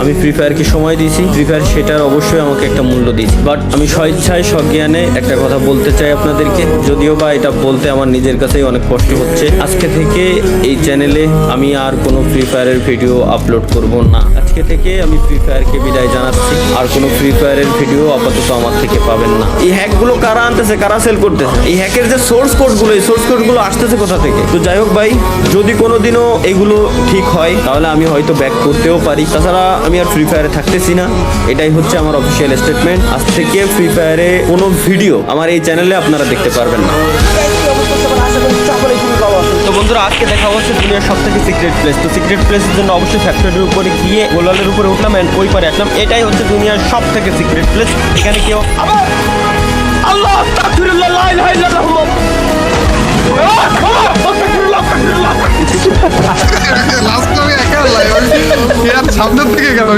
আমি ফ্রি ফায়ারকে সময় দিয়েছি, ফ্রি ফায়ার সেটার অবশ্যই আমাকে একটা মূল্য দিয়েছি। বাট আমি স্বেচ্ছায় সজ্ঞানে একটা কথা বলতে চাই আপনাদেরকে, যদিও বা এটা বলতে আমার নিজের কাছেই অনেক কষ্ট হচ্ছে। আজকে থেকে এই চ্যানেলে আমি আর কোনো ফ্রি ফায়ারের ভিডিও আপলোড করব না। আজকে থেকে আমি ফ্রি ফায়ারকে বিদায় জানাচ্ছি। আর কোনো ফ্রি ফায়ারের ভিডিও আপাতত আমার থেকে পাবেন না। এই হ্যাকগুলো কারা আনতেছে, কারা সেল করতেছে, এই হ্যাকের যে সোর্স কোডগুলো, এই সোর্স কোডগুলো আসতেছে কোথা থেকে? তো যাই হোক ভাই, যদি কোনোদিনও এগুলো ঠিক হয় তাহলে আমি হয়তো ব্যাক করতেও পারি। তাছাড়া আমি আর ফ্রি ফায়ারে থাকতেছি না, এটাই হচ্ছে আমার অফিসিয়াল স্টেটমেন্ট। আজ থেকে ফ্রি ফায়ারে কোনো ভিডিও আমার এই চ্যানেলে আপনারা দেখতে পারবেন না। তো বন্ধুরা, আজকে দেখা হচ্ছে দুনিয়ার সব থেকে সিক্রেট প্লেস। তো সিক্রেট প্লেসের জন্য অবশ্যই ফ্যাক্টরির উপরে গিয়ে গোলালের উপরে উঠলাম এন্ড ওই পারে আসলাম। এটাই হচ্ছে দুনিয়ার সব থেকে সিক্রেট প্লেস। এখানে কেউ আবার আল্লাহ আস্তাগফিরুল্লাহ লা ইলাহা ইল্লাল্লাহ লাস্ট আমি একা সামনের থেকে গেল